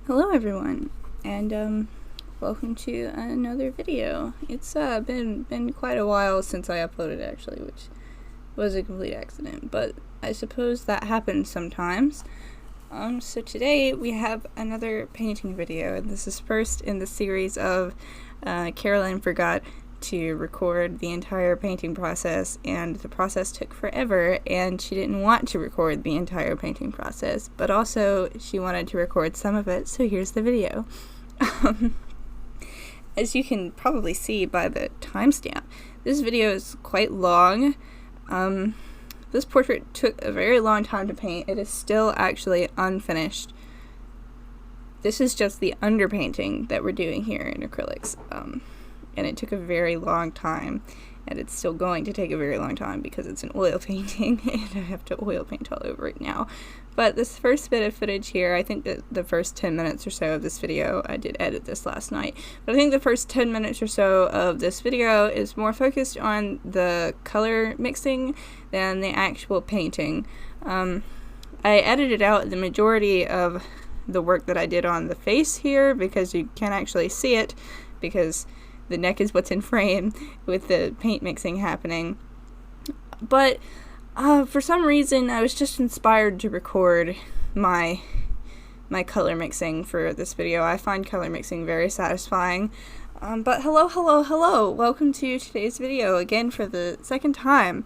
Hello everyone, and welcome to another video. It's been quite a while since I uploaded actually, which was a complete accident, but I suppose that happens sometimes. So today we have another painting video, and this is first in the series of Carolyn forgot to record the entire painting process, and the process took forever, and she didn't want to record the entire painting process, but also she wanted to record some of it, so here's the video. As you can probably see by the timestamp, this video is quite long. This portrait took a very long time to paint. It is still actually unfinished. This is just the underpainting that we're doing here in acrylics. And it took a very long time, and it's still going to take a very long time because it's an oil painting and I have to oil paint all over it now. But this first bit of footage here, I think that the first 10 minutes or so of this video, I did edit this last night, but I think the first 10 minutes or so of this video is more focused on the color mixing than the actual painting. I edited out the majority of the work that I did on the face here because you can't actually see it because the neck is what's in frame with the paint mixing happening. But for some reason I was just inspired to record my color mixing for this video. I find color mixing very satisfying. But hello, welcome to today's video again for the second time.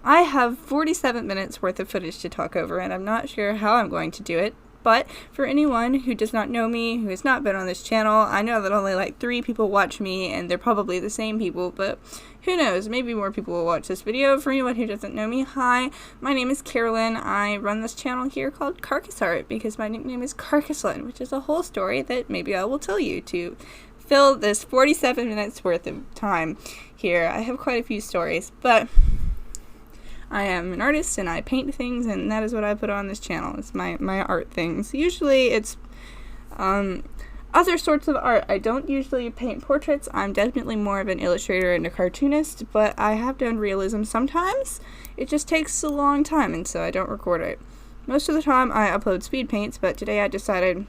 I have 47 minutes worth of footage to talk over, and I'm not sure how I'm going to do it. But for anyone who does not know me, who has not been on this channel, I know that only like 3 people watch me, and they're probably the same people, but who knows, maybe more people will watch this video. For anyone who doesn't know me, hi, my name is Carolyn. I run this channel here called Carcass Art because my nickname is Carcasslyn, which is a whole story that maybe I will tell you to fill this 47 minutes worth of time here. I have quite a few stories, but I am an artist and I paint things, and that is what I put on this channel. It's my art things. Usually it's other sorts of art. I don't usually paint portraits. I'm definitely more of an illustrator and a cartoonist, but I have done realism sometimes. It just takes a long time, and so I don't record it. Most of the time I upload speed paints, but today I decided,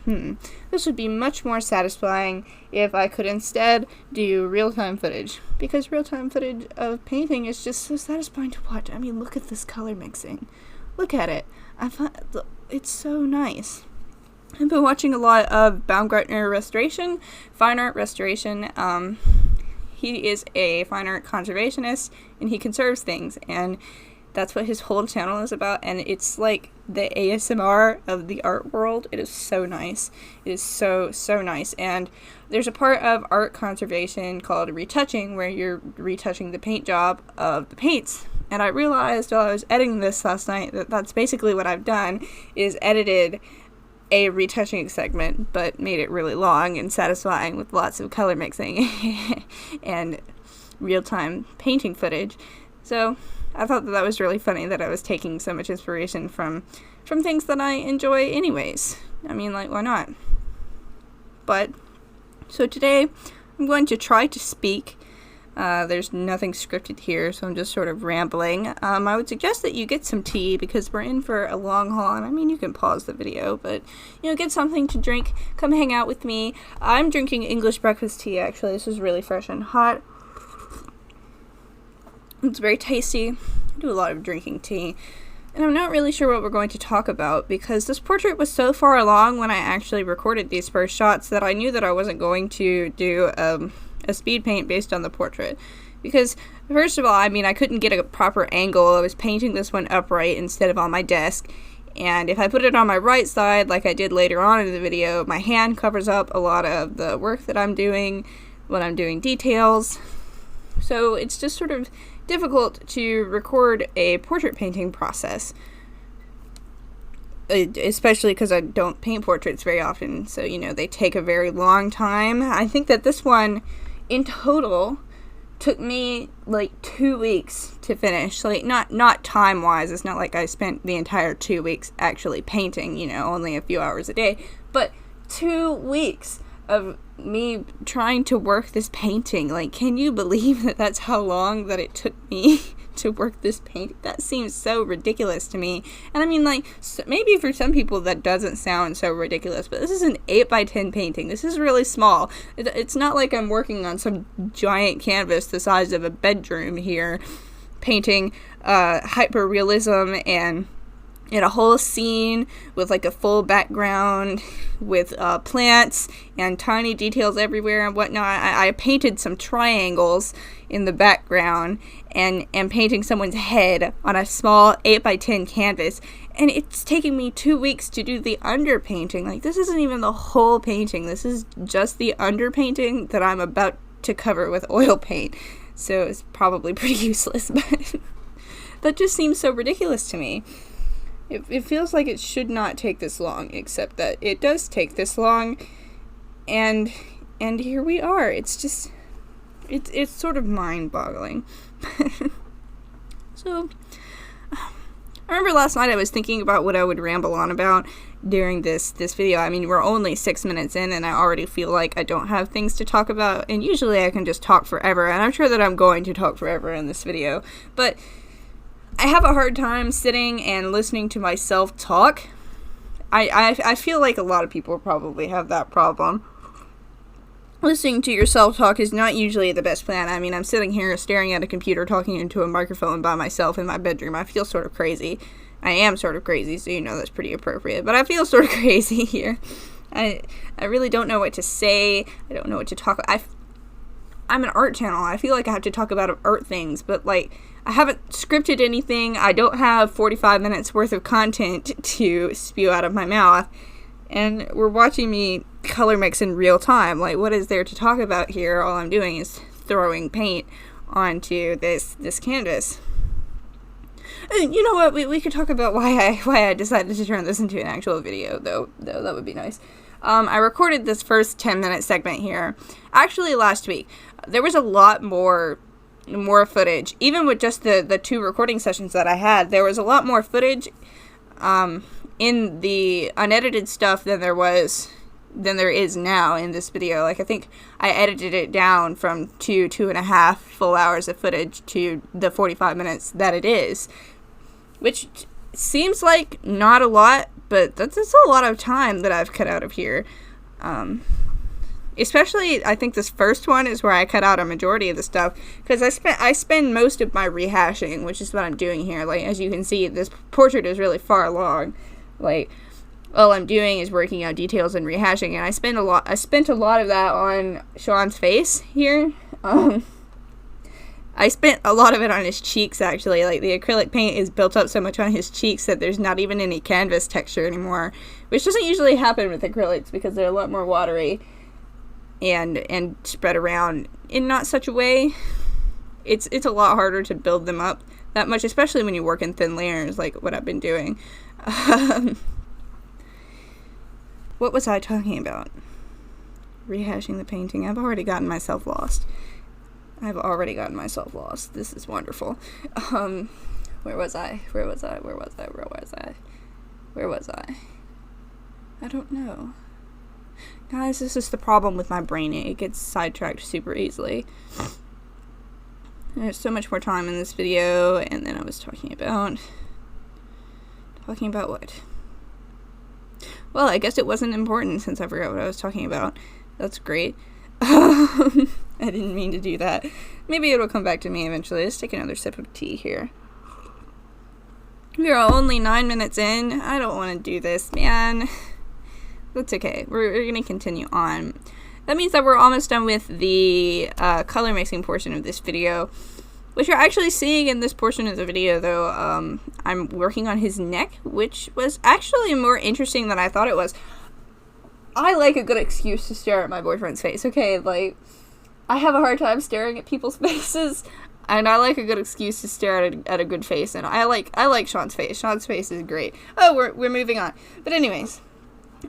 this would be much more satisfying if I could instead do real-time footage. Because real-time footage of painting is just so satisfying to watch. I mean, look at this color mixing. Look at it. It's so nice. I've been watching a lot of Baumgartner restoration, fine art restoration. He is a fine art conservationist, and he conserves things, and that's what his whole channel is about, and it's like the ASMR of the art world. It is so nice. It is so nice. And there's a part of art conservation called retouching, where you're retouching the paint job of the paints. And I realized while I was editing this last night that that's basically what I've done, is edited a retouching segment, but made it really long and satisfying with lots of color mixing and real-time painting footage. So I thought that was really funny that I was taking so much inspiration from things that I enjoy anyways. I mean, like, why not? But, so today I'm going to try to speak. There's nothing scripted here, so I'm just sort of rambling. I would suggest that you get some tea because we're in for a long haul, and I mean, you can pause the video, but, you know, get something to drink. Come hang out with me. I'm drinking English breakfast tea, actually. This is really fresh and hot. It's very tasty. I do a lot of drinking tea. And I'm not really sure what we're going to talk about because this portrait was so far along when I actually recorded these first shots that I knew that I wasn't going to do a speed paint based on the portrait. Because, first of all, I mean, I couldn't get a proper angle. I was painting this one upright instead of on my desk. And if I put it on my right side, like I did later on in the video, my hand covers up a lot of the work that I'm doing when I'm doing details. So it's just sort of difficult to record a portrait painting process, especially because I don't paint portraits very often, so, you know, they take a very long time. I think that this one, in total, took me, like, 2 weeks to finish. Like, not time-wise, it's not like I spent the entire 2 weeks actually painting, you know, only a few hours a day, but 2 weeks of me trying to work this painting. Like, can you believe that that's how long that it took me to work this paint. That seems so ridiculous to me. And I mean, like, maybe for some people that doesn't sound so ridiculous, but this is an 8x10 painting. This is really small. It's not like I'm working on some giant canvas the size of a bedroom here, painting hyper-realism and in a whole scene with like a full background with plants and tiny details everywhere and whatnot. I painted some triangles in the background and painting someone's head on a small 8x10 canvas, and it's taking me 2 weeks to do the underpainting. Like, this isn't even the whole painting. This is just the underpainting that I'm about to cover with oil paint, so it's probably pretty useless, but that just seems so ridiculous to me. It feels like it should not take this long, except that it does take this long, and here we are. It's just, it's sort of mind-boggling. So, I remember last night I was thinking about what I would ramble on about during this video. I mean, we're only 6 minutes in, and I already feel like I don't have things to talk about, and usually I can just talk forever, and I'm sure that I'm going to talk forever in this video, but I have a hard time sitting and listening to myself talk. I feel like a lot of people probably have that problem. Listening to yourself talk is not usually the best plan. I mean, I'm sitting here staring at a computer talking into a microphone by myself in my bedroom. I feel sort of crazy. I am sort of crazy, so you know that's pretty appropriate. But I feel sort of crazy here. I really don't know what to say. I don't know what to talk about. I'm an art channel. I feel like I have to talk about art things, but like, I haven't scripted anything. I don't have 45 minutes worth of content to spew out of my mouth. And we're watching me color mix in real time. Like, what is there to talk about here? All I'm doing is throwing paint onto this canvas. You know what? We could talk about why I decided to turn this into an actual video, though that would be nice. I recorded this first 10-minute segment here, actually last week. There was a lot more footage, even with just the 2 recording sessions that I had. There was a lot more footage in the unedited stuff than there is now in this video. Like, I think I edited it down from 2.5 full hours of footage to the 45 minutes that it is, which seems like not a lot, but that's a lot of time that I've cut out of here. Especially, I think this first one is where I cut out a majority of the stuff, because I spend most of my rehashing, which is what I'm doing here. Like, as you can see, this portrait is really far along. Like, all I'm doing is working out details and rehashing, and I spent a lot of that on Sean's face here. I spent a lot of it on his cheeks, actually. Like, the acrylic paint is built up so much on his cheeks that there's not even any canvas texture anymore, which doesn't usually happen with acrylics because they're a lot more watery and spread around in not such a way. It's a lot harder to build them up that much, especially when you work in thin layers like what I've been doing. What was I talking about? Rehashing the painting. I've already gotten myself lost. This is wonderful. Where was I? I don't know. Guys, this is the problem with my brain. It gets sidetracked super easily. There's so much more time in this video, and then I was talking about what? Well, I guess it wasn't important since I forgot what I was talking about. That's great. I didn't mean to do that. Maybe it'll come back to me eventually. Let's take another sip of tea here. We are only 9 minutes in. I don't want to do this, man. That's okay. We're going to continue on. That means that we're almost done with the color mixing portion of this video. What you're actually seeing in this portion of the video, though, I'm working on his neck, which was actually more interesting than I thought it was. I like a good excuse to stare at my boyfriend's face, okay? Like, I have a hard time staring at people's faces, and I like a good excuse to stare at a good face, and I like Sean's face. Sean's face is great. Oh, we're moving on. But anyways,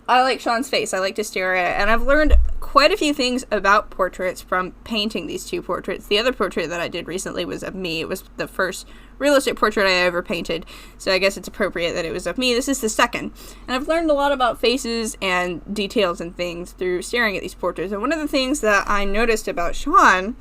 I like Sean's face. I like to stare at it, and I've learned quite a few things about portraits from painting these 2 portraits. The other portrait that I did recently was of me. It was the first realistic portrait I ever painted, so I guess it's appropriate that it was of me. This is the second, and I've learned a lot about faces and details and things through staring at these portraits. And one of the things that I noticed about Sean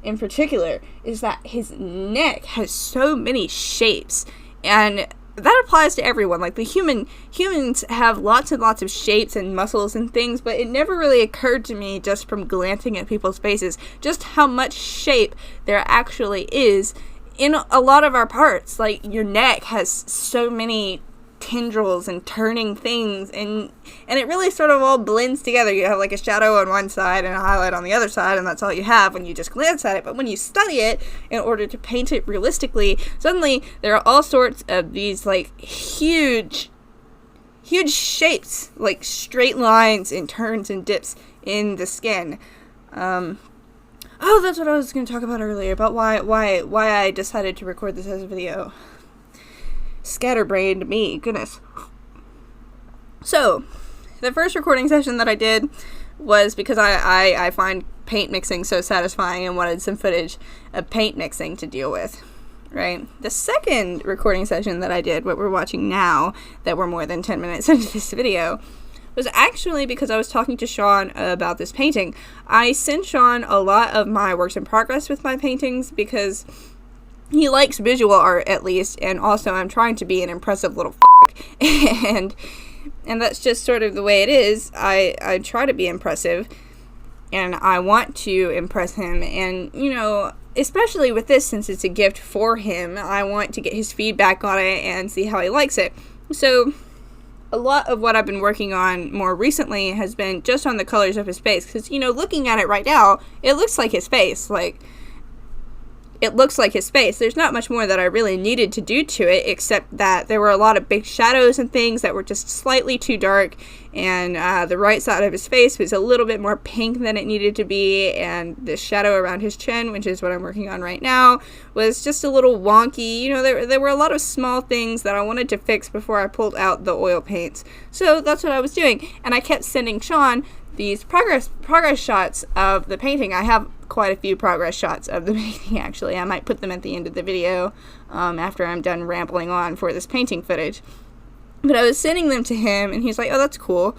in particular is that his neck has so many shapes, and that applies to everyone. Like, humans have lots and lots of shapes and muscles and things, but it never really occurred to me just from glancing at people's faces just how much shape there actually is in a lot of our parts. Like, your neck has so many tendrils and turning things, and it really sort of all blends together. You have like a shadow on one side and a highlight on the other side, and that's all you have when you just glance at it. But when you study it in order to paint it realistically, suddenly there are all sorts of these like huge shapes, like straight lines and turns and dips in the skin. Oh, that's what I was going to talk about earlier, about why I decided to record this as a video. Scatterbrained me, goodness. So, the first recording session that I did was because I find paint mixing so satisfying and wanted some footage of paint mixing to deal with, right? The second recording session that I did, what we're watching now, that we're more than 10 minutes into this video, was actually because I was talking to Sean about this painting. I sent Sean a lot of my works in progress with my paintings because he likes visual art, at least, and also I'm trying to be an impressive little and that's just sort of the way it is. I try to be impressive, and I want to impress him, and, you know, especially with this, since it's a gift for him, I want to get his feedback on it and see how he likes it. So, a lot of what I've been working on more recently has been just on the colors of his face, because, you know, looking at it right now, it looks like his face, it looks like his face. There's not much more that I really needed to do to it, except that there were a lot of big shadows and things that were just slightly too dark, and the right side of his face was a little bit more pink than it needed to be, and the shadow around his chin, which is what I'm working on right now, was just a little wonky. You know, there were a lot of small things that I wanted to fix before I pulled out the oil paints. So that's what I was doing, and I kept sending Sean these progress shots of the painting. I have quite a few progress shots of the painting, actually. I might put them at the end of the video after I'm done rambling on for this painting footage. But I was sending them to him, and he's like, oh, that's cool.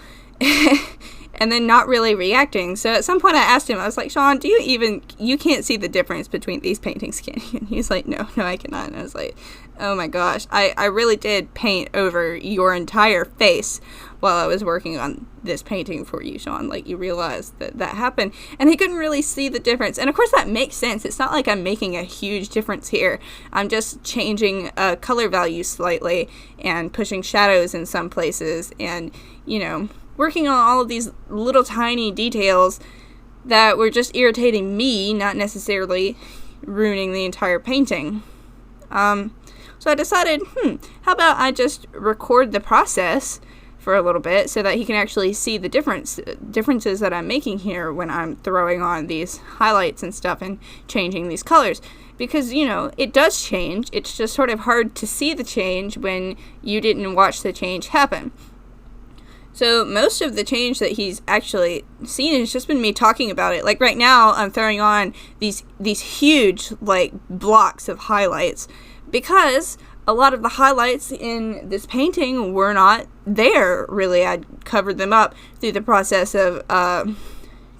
And then not really reacting. So at some point I asked him, I was like, Sean, you can't see the difference between these paintings, can you? And he's like, no, I cannot. And I was like, oh my gosh, I really did paint over your entire face while I was working on this painting for you, Sean. Like, you realized that happened, and he couldn't really see the difference. And of course that makes sense. It's not like I'm making a huge difference here. I'm just changing color values slightly and pushing shadows in some places, and, you know, working on all of these little tiny details that were just irritating me, not necessarily ruining the entire painting. So I decided, how about I just record the process for a little bit so that he can actually see the differences that I'm making here when I'm throwing on these highlights and stuff and changing these colors. Because, you know, it does change. It's just sort of hard to see the change when you didn't watch the change happen. So most of the change that he's actually seen has just been me talking about it. Like right now, I'm throwing on these huge, like, blocks of highlights because a lot of the highlights in this painting were not there, really. I'd covered them up through the process of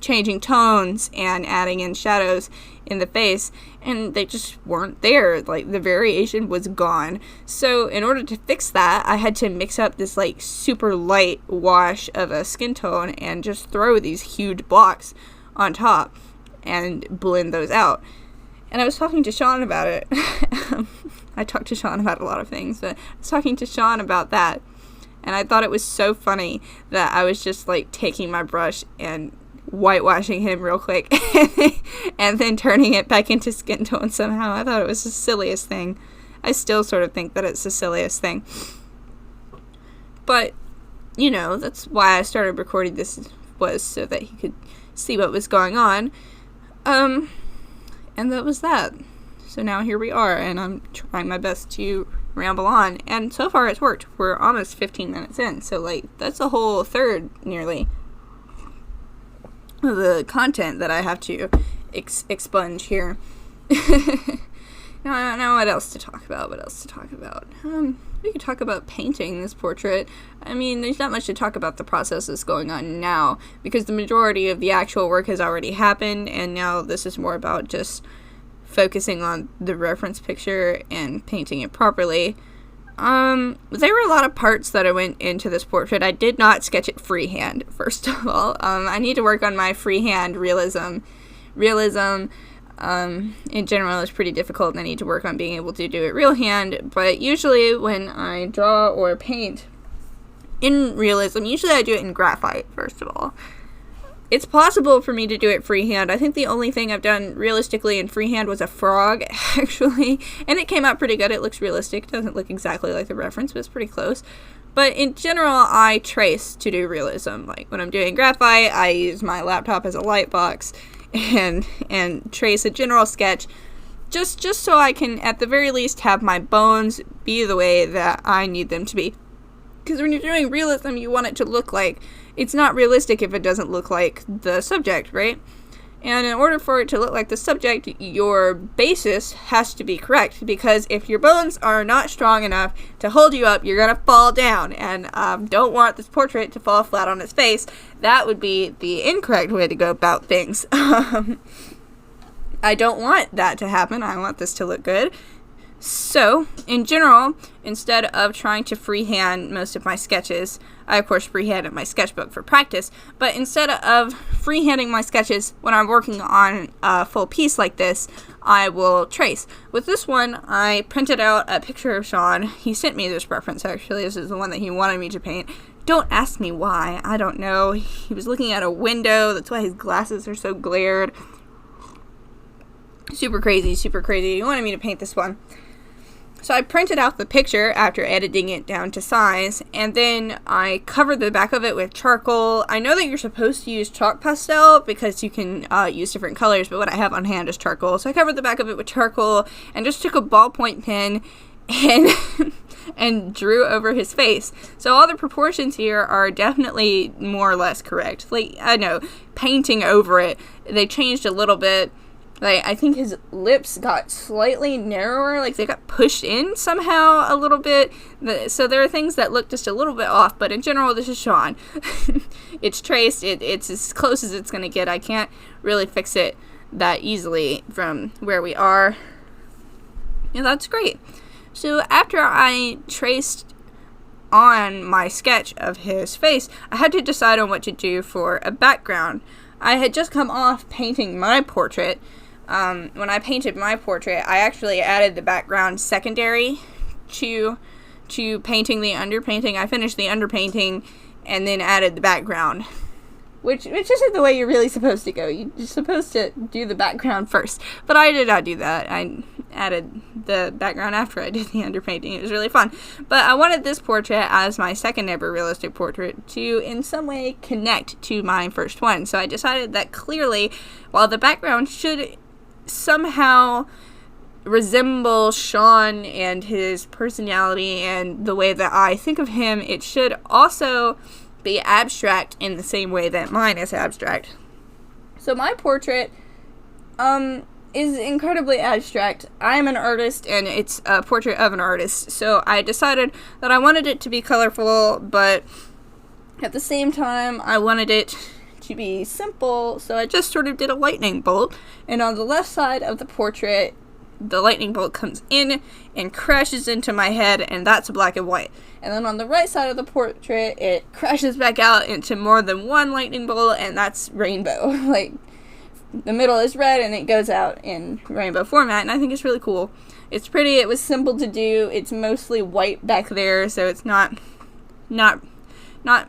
changing tones and adding in shadows in the face, and they just weren't there. Like, the variation was gone. So in order to fix that, I had to mix up this like super light wash of a skin tone and just throw these huge blocks on top and blend those out. And I was talking to Sean about it. I talked to Sean about a lot of things, but I was talking to Sean about that, and I thought it was so funny that I was just like taking my brush and whitewashing him real quick and then turning it back into skin tone somehow. I thought it was the silliest thing. I still sort of think that it's the silliest thing. But, you know, that's why I started recording this, was so that he could see what was going on. And that was that. So now here we are, and I'm trying my best to ramble on. And so far it's worked. We're almost 15 minutes in, so like that's a whole third, nearly, of the content that I have to expunge here. Now what else to talk about? We could talk about painting this portrait. I mean, there's not much to talk about the process that's going on now, because the majority of the actual work has already happened, and now this is more about just focusing on the reference picture and painting it properly. There were a lot of parts that I went into this portrait. I did not sketch it freehand, first of all. I need to work on my freehand realism. In general, is pretty difficult, and I need to work on being able to do it real hand, but usually when I draw or paint in realism, usually I do it in graphite, first of all. It's possible for me to do it freehand. I think the only thing I've done realistically in freehand was a frog, actually, and it came out pretty good. It looks realistic. It doesn't look exactly like the reference, but it's pretty close. But in general, I trace to do realism. Like, when I'm doing graphite, I use my laptop as a light box and trace a general sketch just so I can, at the very least, have my bones be the way that I need them to be. Because when you're doing realism, you want it to look like, it's not realistic if it doesn't look like the subject, right? And in order for it to look like the subject, your basis has to be correct, because if your bones are not strong enough to hold you up, you're gonna fall down, and don't want this portrait to fall flat on its face. That would be the incorrect way to go about things. I don't want that to happen. I want this to look good. So, in general, instead of trying to freehand most of my sketches, I of course freehanded my sketchbook for practice, but instead of freehanding my sketches when I'm working on a full piece like this, I will trace. With this one, I printed out a picture of Sean. He sent me this reference, actually. This is the one that he wanted me to paint. Don't ask me why. I don't know. He was looking at a window. That's why his glasses are so glared. Super crazy, super crazy. He wanted me to paint this one. So I printed out the picture after editing it down to size, and then I covered the back of it with charcoal. I know that you're supposed to use chalk pastel because you can use different colors, but what I have on hand is charcoal. So I covered the back of it with charcoal and just took a ballpoint pen and and drew over his face. So all the proportions here are definitely more or less correct. Like, I know, painting over it, they changed a little bit. Like, I think his lips got slightly narrower, like they got pushed in somehow a little bit. So there are things that look just a little bit off, but in general, this is Sean. It's traced, it's as close as it's gonna get. I can't really fix it that easily from where we are. Yeah, that's great. So after I traced on my sketch of his face, I had to decide on what to do for a background. I had just come off painting my portrait. When I painted my portrait, I actually added the background secondary to painting the underpainting. I finished the underpainting and then added the background, which isn't the way you're really supposed to go. You're supposed to do the background first, but I did not do that. I added the background after I did the underpainting. It was really fun, but I wanted this portrait as my second ever realistic portrait to in some way connect to my first one. So I decided that clearly, while the background should somehow resemble Sean and his personality and the way that I think of him, it should also be abstract in the same way that mine is abstract. So my portrait is incredibly abstract. I'm an artist, and it's a portrait of an artist, so I decided that I wanted it to be colorful, but at the same time I wanted it to be simple, so I just sort of did a lightning bolt, and on the left side of the portrait, the lightning bolt comes in and crashes into my head, and that's black and white. And then on the right side of the portrait, it crashes back out into more than one lightning bolt, and that's rainbow. Like, the middle is red, and it goes out in rainbow format, and I think it's really cool. It's pretty, it was simple to do, it's mostly white back there, so it's not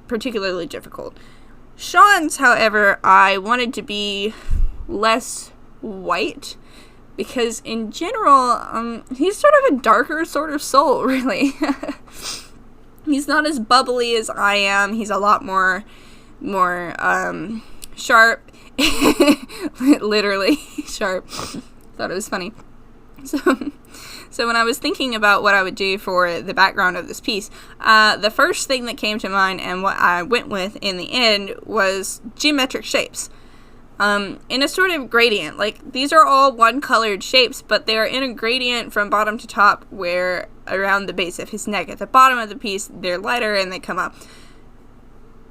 particularly difficult. Sean's, however, I wanted to be less white, because in general, he's sort of a darker sort of soul, really. He's not as bubbly as I am. He's a lot more sharp. Literally sharp. Thought it was funny. So when I was thinking about what I would do for the background of this piece, the first thing that came to mind and what I went with in the end was geometric shapes. in a sort of gradient. Like, these are all one colored shapes, but they're in a gradient from bottom to top, where around the base of his neck. At the bottom of the piece, they're lighter and they come up.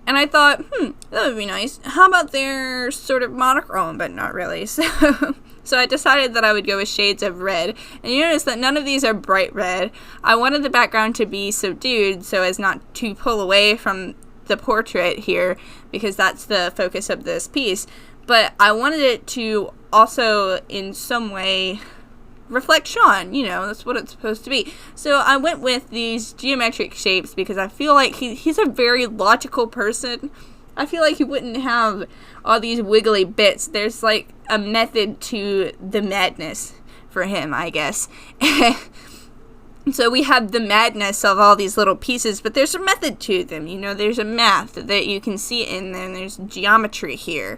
And I thought, that would be nice. How about they're sort of monochrome, but not really. So I decided that I would go with shades of red. And you notice that none of these are bright red. I wanted the background to be subdued so as not to pull away from the portrait here, because that's the focus of this piece. But I wanted it to also, in some way, reflect Sean. You know, that's what it's supposed to be. So I went with these geometric shapes because I feel like he's a very logical person. I feel like he wouldn't have all these wiggly bits. There's like a method to the madness for him, I guess. So we have the madness of all these little pieces, but there's a method to them. You know, there's a math that you can see in there, and there's geometry here.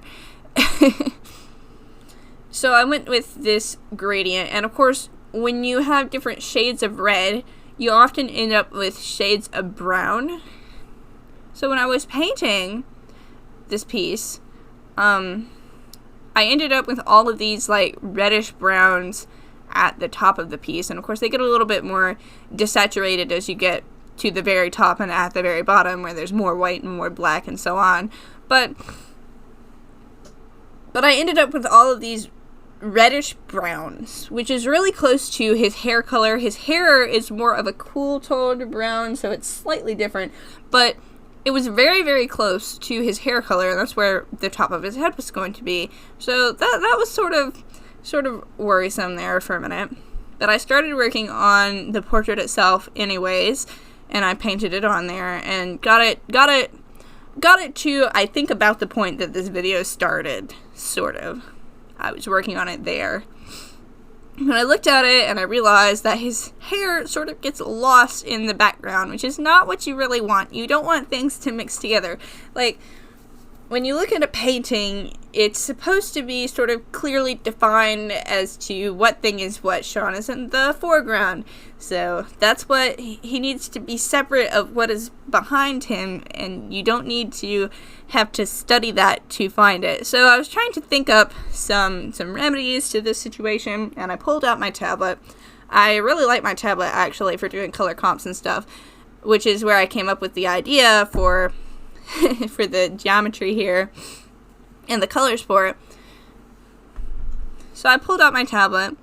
So I went with this gradient, and of course, when you have different shades of red, you often end up with shades of brown. So when I was painting this piece, I ended up with all of these like reddish browns at the top of the piece, and of course they get a little bit more desaturated as you get to the very top and at the very bottom, where there's more white and more black and so on. But I ended up with all of these reddish browns, which is really close to his hair color. His hair is more of a cool toned brown, so it's slightly different, but it was very, very close to his hair color, and that's where the top of his head was going to be. So that was sort of worrisome there for a minute. But I started working on the portrait itself anyways, and I painted it on there and got it to, I think, about the point that this video started, sort of. I was working on it there. When I looked at it and I realized that his hair sort of gets lost in the background, which is not what you really want. You don't want things to mix together. Like, when you look at a painting, it's supposed to be sort of clearly defined as to what thing is what. Sean is in the foreground, so that's what he needs to be separate of what is behind him, and you don't need to have to study that to find it. So I was trying to think up some remedies to this situation, and I pulled out my tablet. I really like my tablet, actually, for doing color comps and stuff, which is where I came up with the idea for for the geometry here and the colors for it. So I pulled out my tablet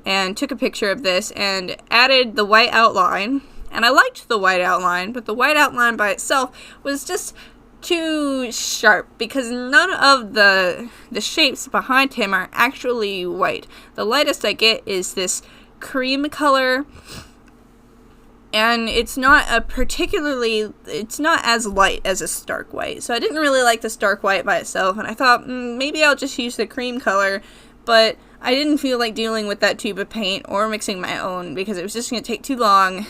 and took a picture of this and added the white outline. And I liked the white outline, but the white outline by itself was just too sharp because none of the shapes behind him are actually white. The lightest I get is this cream color, and it's not as light as a stark white. So I didn't really like the stark white by itself, and I thought maybe I'll just use the cream color, but I didn't feel like dealing with that tube of paint or mixing my own because it was just going to take too long.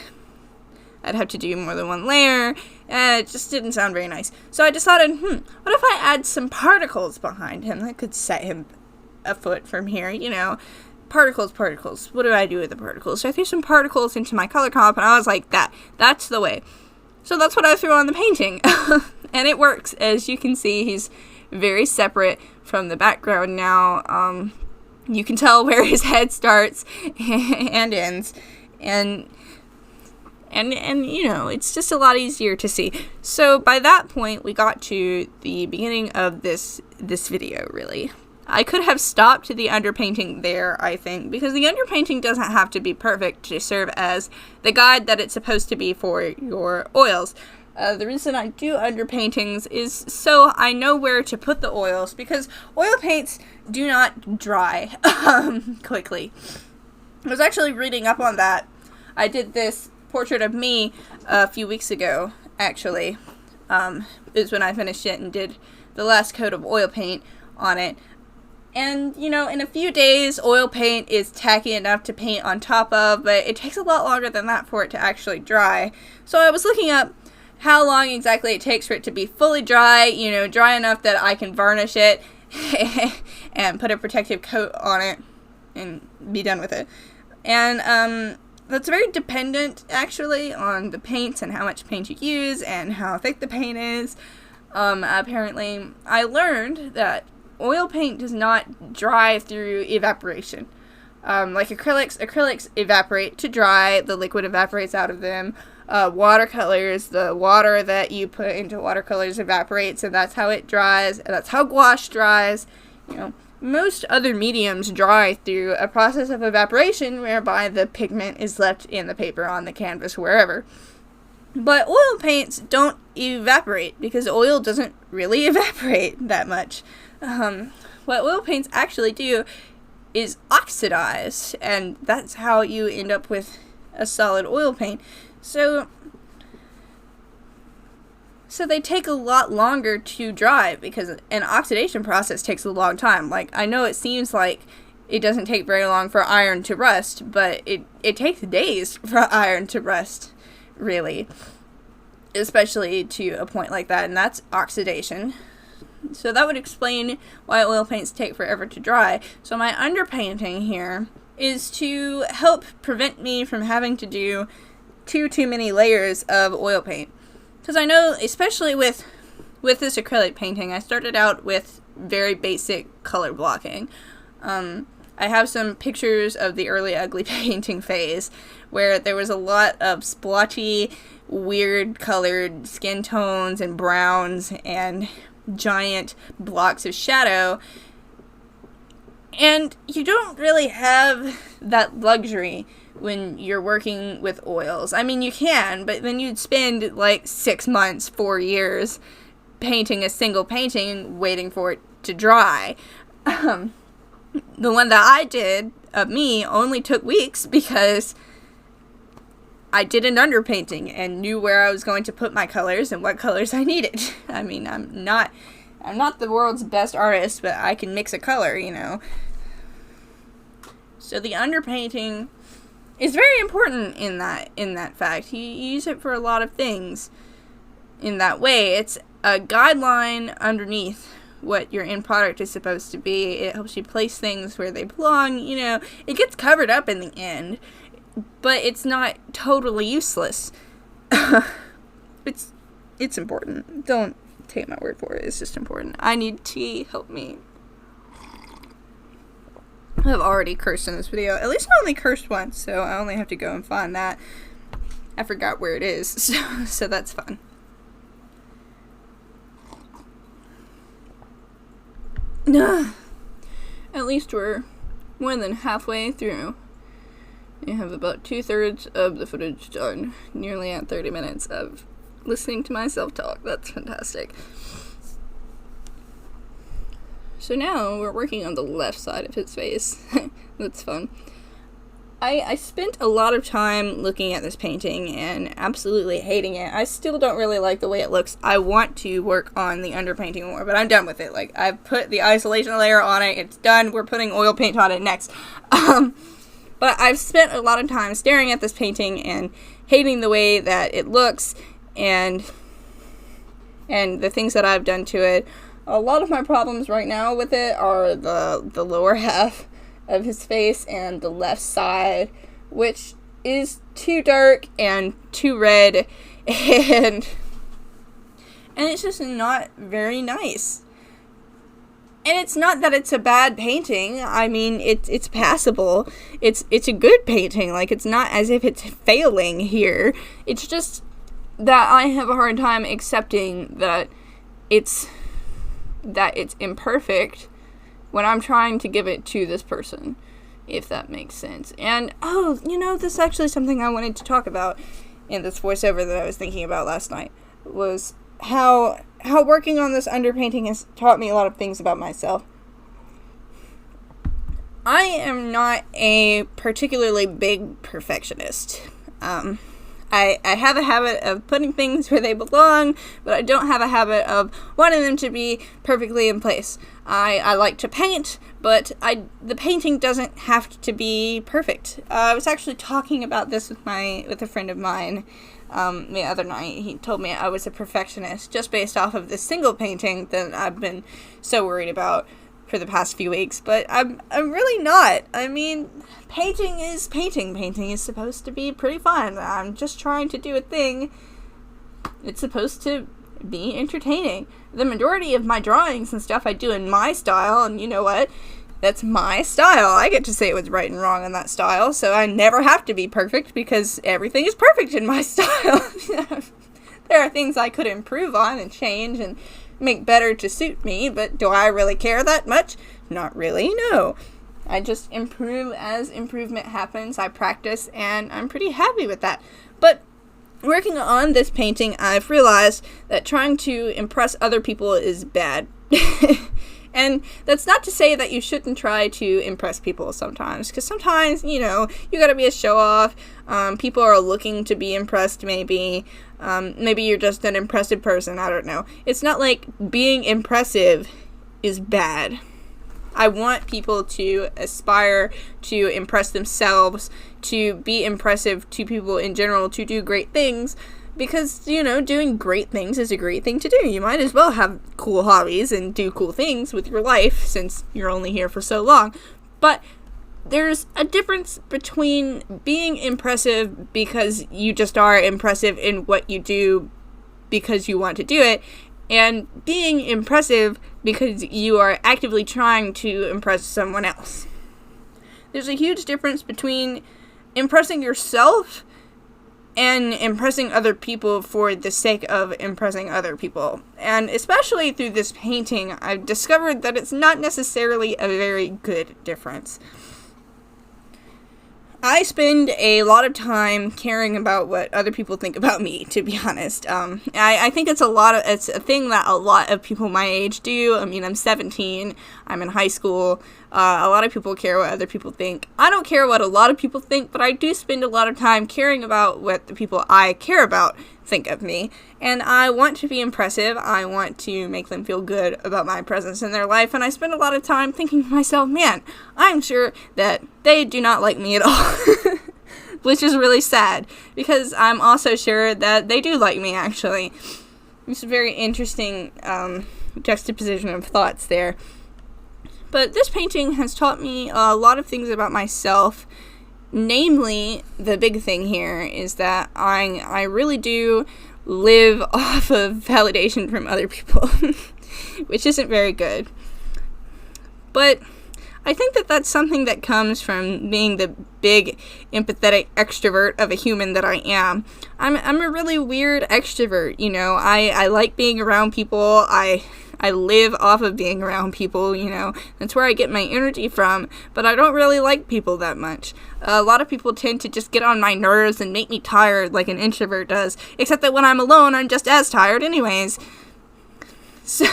I'd have to do more than one layer, and it just didn't sound very nice. So I decided, what if I add some particles behind him that could set him a foot from here, you know? Particles. What do I do with the particles? So I threw some particles into my color comp, and I was like, that's the way. So that's what I threw on the painting. And it works. As you can see, he's very separate from the background now. You can tell where his head starts and ends. And you know, it's just a lot easier to see. So by that point, we got to the beginning of this video, really. I could have stopped the underpainting there, I think, because the underpainting doesn't have to be perfect to serve as the guide that it's supposed to be for your oils. The reason I do underpaintings is so I know where to put the oils, because oil paints do not dry quickly. I was actually reading up on that. I did this portrait of me a few weeks ago, actually. Is when I finished it and did the last coat of oil paint on it. And, you know, in a few days, oil paint is tacky enough to paint on top of, but it takes a lot longer than that for it to actually dry. So I was looking up how long exactly it takes for it to be fully dry, you know, dry enough that I can varnish it and put a protective coat on it and be done with it. And that's very dependent, actually, on the paints and how much paint you use and how thick the paint is. Apparently, I learned that oil paint does not dry through evaporation. Like acrylics evaporate to dry, the liquid evaporates out of them. Watercolors, the water that you put into watercolors evaporates, and that's how it dries, and that's how gouache dries. You know, most other mediums dry through a process of evaporation whereby the pigment is left in the paper, on the canvas, wherever. But oil paints don't evaporate because oil doesn't really evaporate that much. What oil paints actually do is oxidize, and that's how you end up with a solid oil paint. So they take a lot longer to dry because an oxidation process takes a long time. Like, I know it seems like it doesn't take very long for iron to rust, but it takes days for iron to rust, really. Especially to a point like that, and that's oxidation. So that would explain why oil paints take forever to dry. So my underpainting here is to help prevent me from having to do too many layers of oil paint. Because I know, especially with this acrylic painting, I started out with very basic color blocking. I have some pictures of the early ugly painting phase where there was a lot of splotchy, weird colored skin tones and browns and giant blocks of shadow. And you don't really have that luxury when you're working with oils. I mean, you can, but then you'd spend like 6 months, 4 years painting a single painting waiting for it to dry. The one that I did of me only took weeks because I did an underpainting and knew where I was going to put my colors and what colors I needed. I mean, I'm not the world's best artist, but I can mix a color, you know. So the underpainting is very important in that fact. You use it for a lot of things in that way. It's a guideline underneath what your end product is supposed to be. It helps you place things where they belong, you know. It gets covered up in the end, but it's not totally useless. It's important. Don't take my word for it. It's just important. I need tea. Help me. I've already cursed in this video. At least I only cursed once, so I only have to go and find that. I forgot where it is, so that's fun. At least we're more than halfway through. I have about 2/3 of the footage done, nearly at 30 minutes of listening to myself talk. That's fantastic. So now we're working on the left side of his face. That's fun. I spent a lot of time looking at this painting and absolutely hating it. I still don't really like the way it looks. I want to work on the underpainting more, but I'm done with it. Like, I've put the isolation layer on it. It's done. We're putting oil paint on it next. But I've spent a lot of time staring at this painting and hating the way that it looks and the things that I've done to it. A lot of my problems right now with it are the lower half of his face and the left side, which is too dark and too red, and it's just not very nice. And it's not that it's a bad painting. I mean, it's passable. It's a good painting. Like, it's not as if it's failing here. It's just that I have a hard time accepting that it's imperfect when I'm trying to give it to this person, if that makes sense. And, this is actually something I wanted to talk about in this voiceover that I was thinking about last night, was how working on this underpainting has taught me a lot of things about myself. I am not a particularly big perfectionist. I have a habit of putting things where they belong, but I don't have a habit of wanting them to be perfectly in place. I like to paint, but the painting doesn't have to be perfect. I was actually talking about this with a friend of mine the other night. He told me I was a perfectionist just based off of this single painting that I've been so worried about for the past few weeks, but I'm really not. I mean, painting is painting. Painting is supposed to be pretty fun. I'm just trying to do a thing. It's supposed to be entertaining. The majority of my drawings and stuff I do in my style, and you know what? That's my style. I get to say what's right and wrong in that style, so I never have to be perfect because everything is perfect in my style. There are things I could improve on and change and make better to suit me, but do I really care that much? Not really, no. I just improve as improvement happens. I practice, and I'm pretty happy with that. But working on this painting, I've realized that trying to impress other people is bad. And that's not to say that you shouldn't try to impress people sometimes, because sometimes, you gotta be a show-off. People are looking to be impressed, maybe. Maybe you're just an impressive person, I don't know. It's not like being impressive is bad. I want people to aspire to impress themselves, to be impressive to people in general, to do great things, because, doing great things is a great thing to do. You might as well have cool hobbies and do cool things with your life, since you're only here for so long. But there's a difference between being impressive because you just are impressive in what you do because you want to do it, and being impressive because you are actively trying to impress someone else. There's a huge difference between impressing yourself and impressing other people for the sake of impressing other people. And especially through this painting, I've discovered that it's not necessarily a very good difference. I spend a lot of time caring about what other people think about me, to be honest. I think it's a thing that a lot of people my age do. I mean, I'm 17, I'm in high school. A lot of people care what other people think. I don't care what a lot of people think, but I do spend a lot of time caring about what the people I care about think of me. And I want to be impressive. I want to make them feel good about my presence in their life. And I spend a lot of time thinking to myself, man, I'm sure that they do not like me at all. Which is really sad, because I'm also sure that they do like me, actually. It's a very interesting juxtaposition of thoughts there. But this painting has taught me a lot of things about myself. Namely, the big thing here is that I really do live off of validation from other people, which isn't very good. But I think that that's something that comes from being the big, empathetic extrovert of a human that I am. I'm a really weird extrovert, I like being around people. I live off of being around people, That's where I get my energy from, but I don't really like people that much. A lot of people tend to just get on my nerves and make me tired like an introvert does, except that when I'm alone, I'm just as tired anyways. So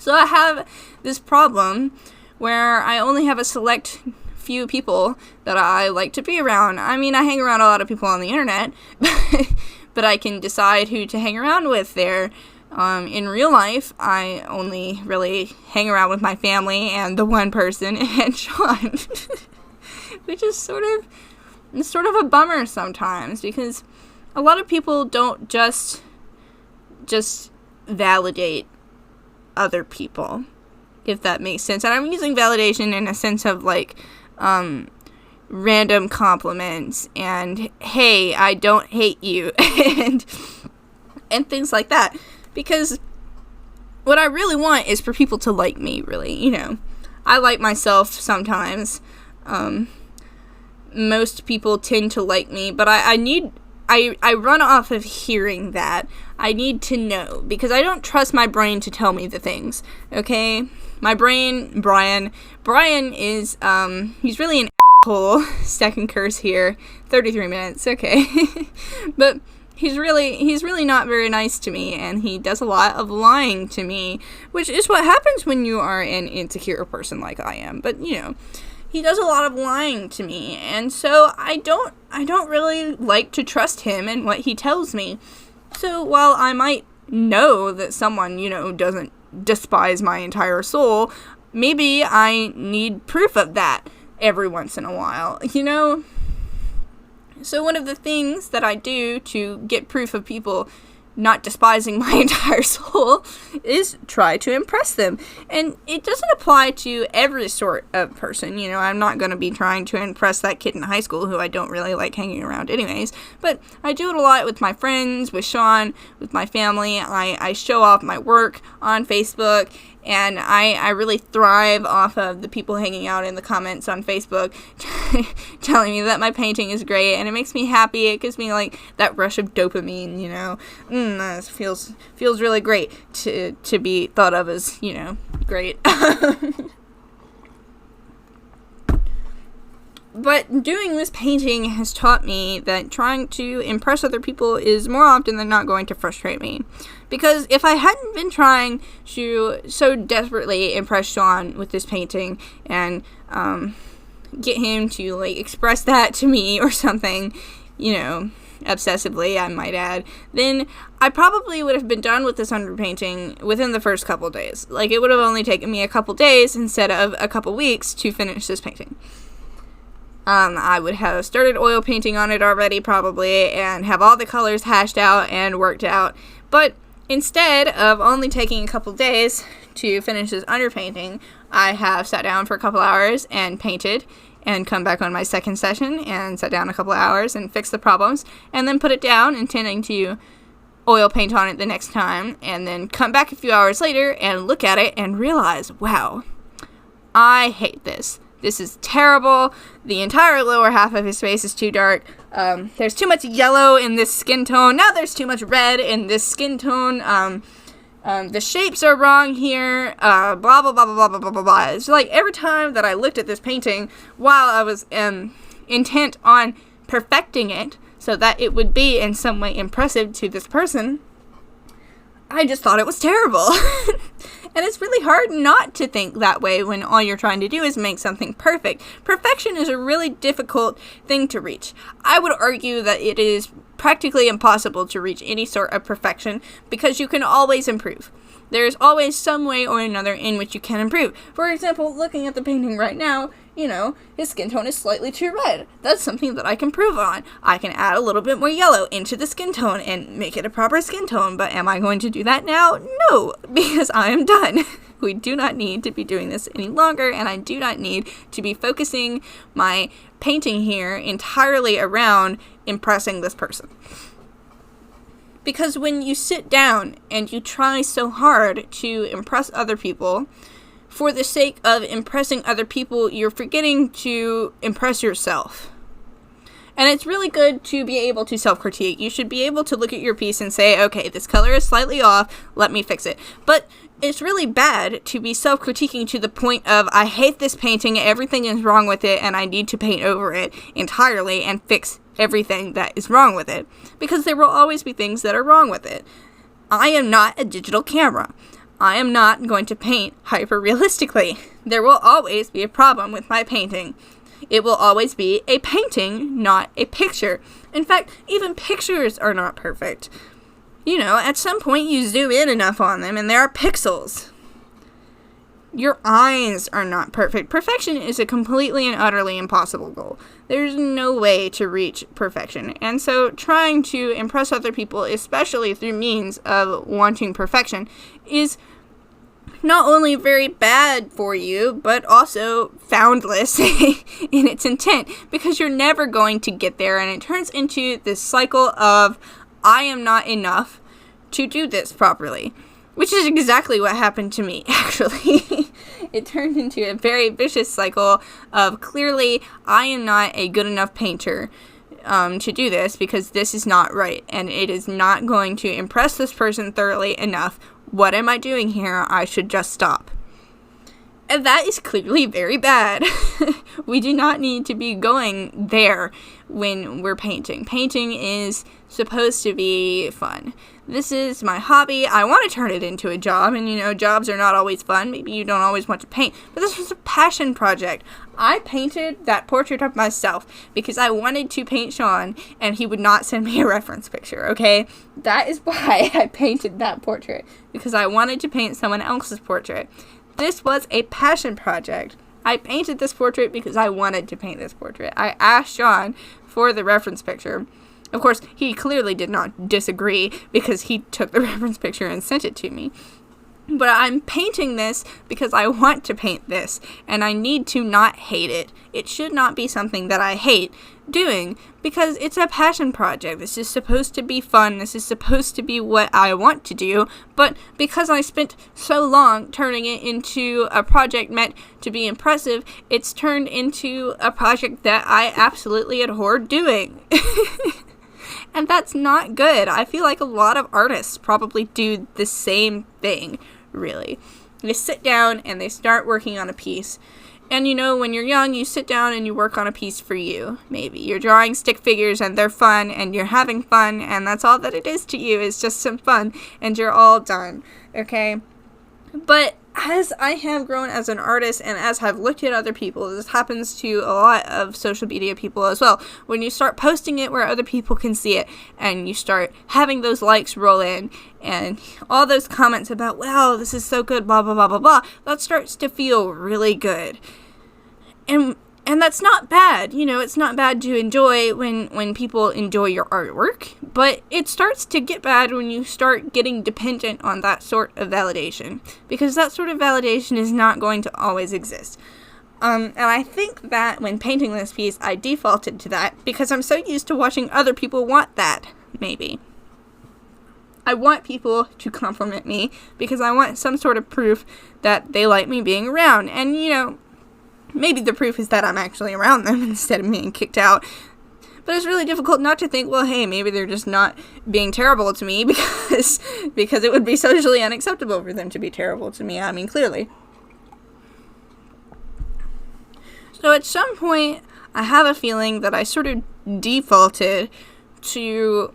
I have this problem where I only have a select few people that I like to be around. I mean, I hang around a lot of people on the internet, but I can decide who to hang around with there. In real life, I only really hang around with my family and the one person, and Sean, which is sort of a bummer sometimes, because a lot of people don't just validate other people, if that makes sense. And I'm using validation in a sense of random compliments and, hey, I don't hate you, and things like that. Because what I really want is for people to like me, really, I like myself sometimes. Most people tend to like me, but I run off of hearing that. I need to know, because I don't trust my brain to tell me the things, okay? My brain, Brian is, he's really an asshole. Second curse here. 33 minutes, okay. But he's really not very nice to me, and he does a lot of lying to me, which is what happens when you are an insecure person like I am. But, he does a lot of lying to me, and so I don't really like to trust him and what he tells me. So while I might know that someone, doesn't despise my entire soul, maybe I need proof of that every once in a while, So one of the things that I do to get proof of people not despising my entire soul, is try to impress them. And it doesn't apply to every sort of person. You know, I'm not going to be trying to impress that kid in high school who I don't really like hanging around anyways. But I do it a lot with my friends, with Sean, with my family. I show off my work on Facebook, and I really thrive off of the people hanging out in the comments on Facebook telling me that my painting is great, and it makes me happy. It gives me like that rush of dopamine, you know. It feels really great to be thought of as, you know, great. But doing this painting has taught me that trying to impress other people is more often than not going to frustrate me. Because if I hadn't been trying to so desperately impress Sean with this painting and get him to like express that to me or something, you know, obsessively, I might add, then I probably would have been done with this underpainting within the first couple days. Like, it would have only taken me a couple days instead of a couple weeks to finish this painting. I would have started oil painting on it already, probably, and have all the colors hashed out and worked out. But instead of only taking a couple days to finish this underpainting, I have sat down for a couple hours and painted, and come back on my second session and sat down a couple hours and fixed the problems, and then put it down, intending to oil paint on it the next time, and then come back a few hours later and look at it and realize, wow, I hate this. This is terrible. The entire lower half of his face is too dark. There's too much yellow in this skin tone. Now there's too much red in this skin tone. The shapes are wrong here. Blah, blah, blah, blah, blah, blah, blah, blah. It's like every time that I looked at this painting, while I was intent on perfecting it so that it would be in some way impressive to this person, I just thought it was terrible. And it's really hard not to think that way when all you're trying to do is make something perfect. Perfection is a really difficult thing to reach. I would argue that it is practically impossible to reach any sort of perfection because you can always improve. There's always some way or another in which you can improve. For example, looking at the painting right now, you know, his skin tone is slightly too red. That's something that I can improve on. I can add a little bit more yellow into the skin tone and make it a proper skin tone, but am I going to do that now? No, because I am done. We do not need to be doing this any longer, and I do not need to be focusing my painting here entirely around impressing this person. Because when you sit down and you try so hard to impress other people, for the sake of impressing other people, you're forgetting to impress yourself. And it's really good to be able to self-critique. You should be able to look at your piece and say, okay, this color is slightly off, let me fix it. But it's really bad to be self-critiquing to the point of, I hate this painting, everything is wrong with it, and I need to paint over it entirely and fix everything that is wrong with it. Because there will always be things that are wrong with it. I am not a digital camera. I am not going to paint hyper-realistically. There will always be a problem with my painting. It will always be a painting, not a picture. In fact, even pictures are not perfect. You know, at some point you zoom in enough on them and there are pixels. Your eyes are not perfect. Perfection is a completely and utterly impossible goal. There's no way to reach perfection. And so trying to impress other people, especially through means of wanting perfection, is not only very bad for you, but also foundless in its intent, because you're never going to get there, and it turns into this cycle of, I am not enough to do this properly. Which is exactly what happened to me, actually. It turned into a very vicious cycle of, clearly, I am not a good enough painter to do this, because this is not right, and it is not going to impress this person thoroughly enough. What am I doing here? I should just stop. And that is clearly very bad. We do not need to be going there when we're painting. Painting is supposed to be fun. This is my hobby. I want to turn it into a job, and you know, jobs are not always fun. Maybe you don't always want to paint, but this was a passion project. I painted that portrait of myself because I wanted to paint Sean, and he would not send me a reference picture, okay? That is why I painted that portrait, because I wanted to paint someone else's portrait. This was a passion project. I painted this portrait because I wanted to paint this portrait. I asked Sean for the reference picture, Of course, he clearly did not disagree because he took the reference picture and sent it to me. But I'm painting this because I want to paint this, and I need to not hate it. It should not be something that I hate doing, because it's a passion project. This is supposed to be fun. This is supposed to be what I want to do, but because I spent so long turning it into a project meant to be impressive, it's turned into a project that I absolutely abhor doing. And that's not good. I feel like a lot of artists probably do the same thing, really. They sit down and they start working on a piece. And when you're young, you sit down and you work on a piece for you, maybe. You're drawing stick figures and they're fun and you're having fun, and that's all that it is to you, is just some fun, and you're all done, okay? But as I have grown as an artist and as I've looked at other people, this happens to a lot of social media people as well. When you start posting it where other people can see it, and you start having those likes roll in and all those comments about, wow, this is so good, blah, blah, blah, blah, blah, that starts to feel really good. And that's not bad. It's not bad to enjoy when people enjoy your artwork, but it starts to get bad when you start getting dependent on that sort of validation, because that sort of validation is not going to always exist. And I think that when painting this piece, I defaulted to that because I'm so used to watching other people want that, maybe. I want people to compliment me because I want some sort of proof that they like me being around, and maybe the proof is that I'm actually around them instead of being kicked out. But it's really difficult not to think, well, hey, maybe they're just not being terrible to me because it would be socially unacceptable for them to be terrible to me. I mean, clearly. So at some point, I have a feeling that I sort of defaulted to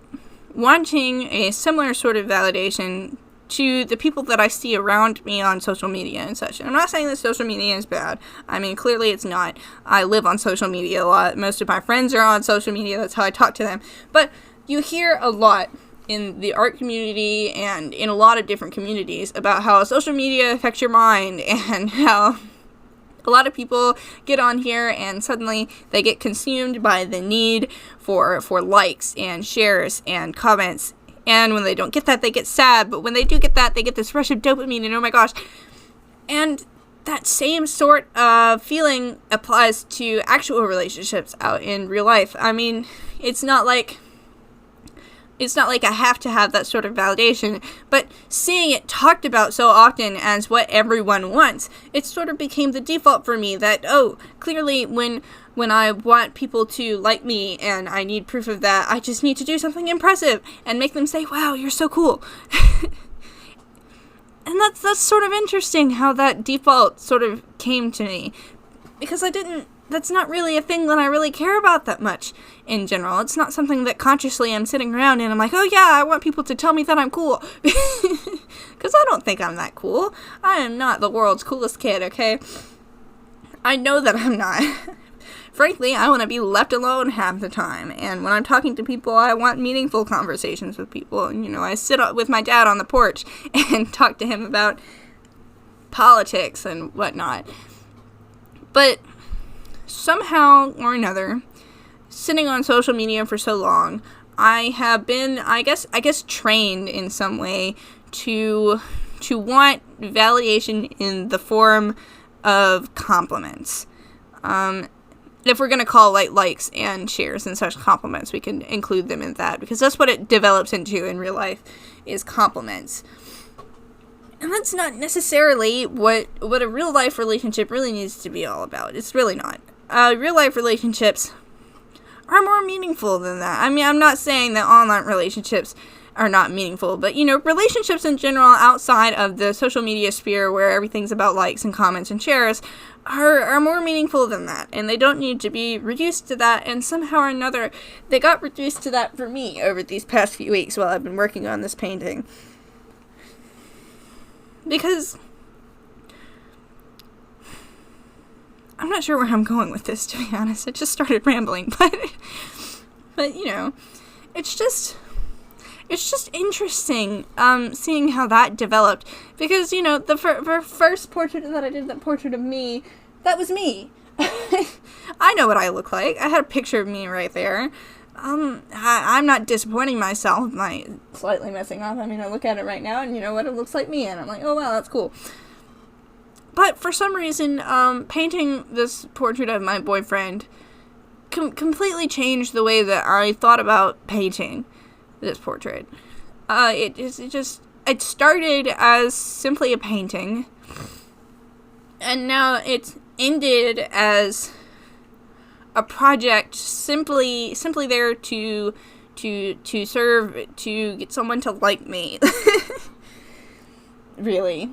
wanting a similar sort of validation to the people that I see around me on social media and such. And I'm not saying that social media is bad. I mean, clearly it's not. I live on social media a lot. Most of my friends are on social media. That's how I talk to them. But you hear a lot in the art community and in a lot of different communities about how social media affects your mind, and how a lot of people get on here and suddenly they get consumed by the need for likes and shares and comments. And when they don't get that, they get sad. But when they do get that, they get this rush of dopamine, and oh my gosh. And that same sort of feeling applies to actual relationships out in real life. I mean, it's not like I have to have that sort of validation, but seeing it talked about so often as what everyone wants, it sort of became the default for me that, oh, clearly when I want people to like me and I need proof of that, I just need to do something impressive and make them say, wow, you're so cool. And that's sort of interesting how that default sort of came to me, because that's not really a thing that I really care about that much in general. It's not something that consciously I'm sitting around and I'm like, oh yeah, I want people to tell me that I'm cool. Because I don't think I'm that cool. I am not the world's coolest kid, okay? I know that I'm not. Frankly, I want to be left alone half the time. And when I'm talking to people, I want meaningful conversations with people. And, I sit with my dad on the porch and talk to him about politics and whatnot. But somehow or another, sitting on social media for so long, I have been, I guess trained in some way to want validation in the form of compliments. If we're going to call likes and shares and such compliments, we can include them in that, because that's what it develops into in real life, is compliments. And that's not necessarily what a real life relationship really needs to be all about. It's really not. Real life relationships are more meaningful than that. I mean, I'm not saying that online relationships are not meaningful, but relationships in general outside of the social media sphere, where everything's about likes and comments and shares, are more meaningful than that, and they don't need to be reduced to that. And somehow or another, they got reduced to that for me over these past few weeks while I've been working on this painting. Because I'm not sure where I'm going with this, to be honest. I just started rambling, but it's just interesting seeing how that developed, because the first portrait that I did, that portrait of me, that was me. I know what I look like. I had a picture of me right there. I'm not disappointing myself by slightly messing up. I mean, I look at it right now, and you know what, it looks like me, and I'm like, oh wow, that's cool. But for some reason, painting this portrait of my boyfriend completely changed the way that I thought about painting this portrait. It started as simply a painting, and now it's ended as a project simply there to serve to get someone to like me. Really.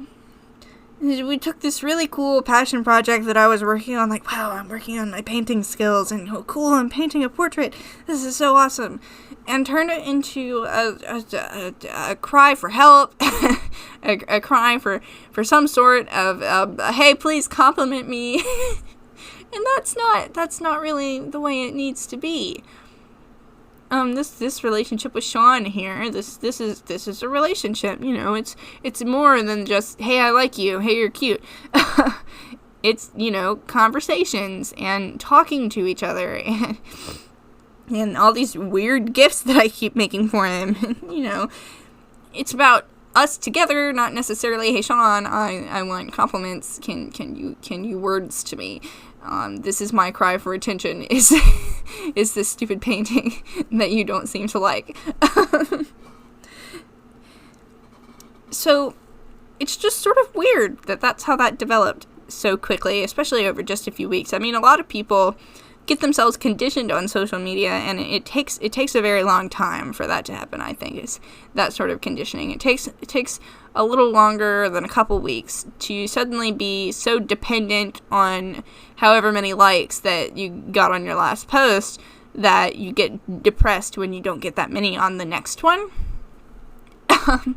We took this really cool passion project that I was working on, like, wow, I'm working on my painting skills, and oh cool, I'm painting a portrait, this is so awesome, and turned it into a cry for help, a cry for some sort of, hey, please compliment me. And that's not really the way it needs to be. This relationship with Sean here, this is a relationship, you know, it's more than just, hey, I like you, hey, you're cute. It's, you know, conversations and talking to each other and all these weird gifts that I keep making for him. You know, it's about us together, not necessarily, hey, Sean, I want compliments, can you words to me. This is my cry for attention, is this stupid painting that you don't seem to like. So, it's just sort of weird that that's how that developed so quickly, especially over just a few weeks. I mean, a lot of people get themselves conditioned on social media, and it takes a very long time for that to happen. I think it's that sort of conditioning. It takes a little longer than a couple weeks to suddenly be so dependent on however many likes that you got on your last post that you get depressed when you don't get that many on the next one.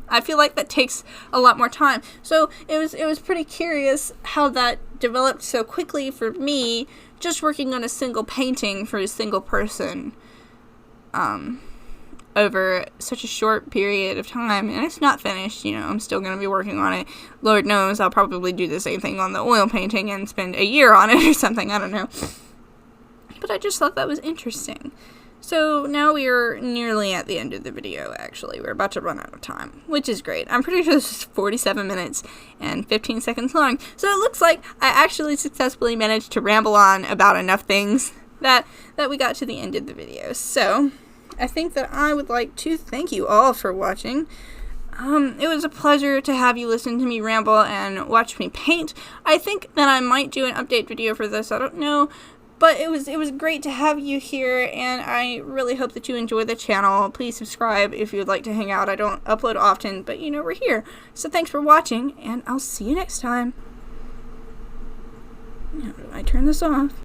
I feel like that takes a lot more time. So it was pretty curious how that developed so quickly for me, just working on a single painting for a single person over such a short period of time. And it's not finished, you know, I'm still going to be working on it. Lord knows I'll probably do the same thing on the oil painting and spend a year on it or something, I don't know. But I just thought that was interesting. So now we are nearly at the end of the video, actually. We're about to run out of time, which is great. I'm pretty sure this is 47 minutes and 15 seconds long. So it looks like I actually successfully managed to ramble on about enough things that we got to the end of the video. So I think that I would like to thank you all for watching. It was a pleasure to have you listen to me ramble and watch me paint. I think that I might do an update video for this, I don't know. But it was great to have you here, and I really hope that you enjoy the channel. Please subscribe if you would like to hang out. I don't upload often, but you know, we're here. So thanks for watching, and I'll see you next time. How do I turn this off?